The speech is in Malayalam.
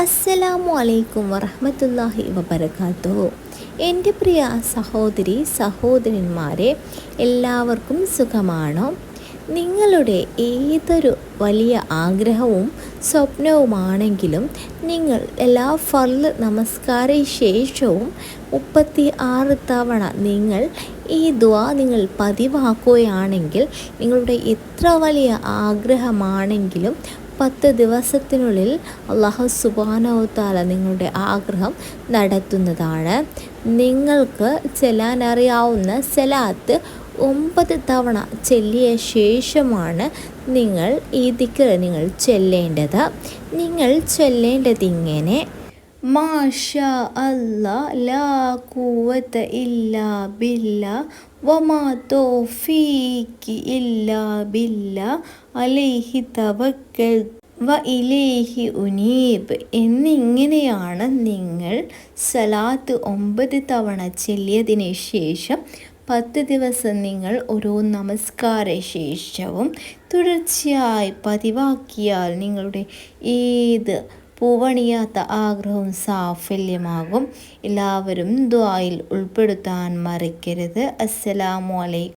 അസ്സലാമു അലൈക്കും വറഹ്മത്തുള്ളാഹി വബറകാതുഹു. എൻ്റെ പ്രിയ സഹോദരന്മാരെ, എല്ലാവർക്കും സുഖമാണോ? നിങ്ങളുടെ ഏതൊരു വലിയ ആഗ്രഹവും സ്വപ്നവുമാണെങ്കിലും നിങ്ങൾ എല്ലാ ഫർള് നമസ്കാര ശേഷവും 36 തവണ നിങ്ങൾ ഈ ദുആ നിങ്ങൾ പതിവാക്കുകയാണെങ്കിൽ നിങ്ങളുടെ എത്ര വലിയ ആഗ്രഹമാണെങ്കിലും 10 ദിവസത്തിനുള്ളിൽ അല്ലാഹു സുബ്ഹാനഹു തആല നിങ്ങളുടെ ആഗ്രഹം നടത്തുന്നതാണ്. നിങ്ങൾക്ക് ചെല്ലാനറിയാവുന്ന സലാത്ത് 9 തവണ ചൊല്ലിയ ശേഷമാണ് നിങ്ങൾ ഈ ദിക്ർ നിങ്ങൾ ചൊല്ലേണ്ടത്. നിങ്ങൾ ചൊല്ലേണ്ടതിങ്ങനെ: മാഷാ അല്ലാ ലാ ഖുവത ഇല്ലാ ബില്ലാ വമാ തൗഫീഖി ഇല്ലാ ബില്ലാ അലൈഹി തവക്കൽ വ ഇലൈഹി ഉനീബ് എന്നിങ്ങനെയാണ് നിങ്ങൾ സലാത്ത് 9 തവണ ചൊല്ലിയതിന് ശേഷം 10 ദിവസം നിങ്ങൾ ഓരോ നമസ്കാര ശേഷവും തുടർച്ചയായി പതിവാക്കിയാൽ നിങ്ങളുടെ ഏത് പൂവണിയാത്ത ആഗ്രഹവും സാഫല്യമാകും. എല്ലാവരും ദുആയിൽ ഉൾപ്പെടുത്താൻ മറക്കരുത്. അസ്സലാമു അലൈക്കും.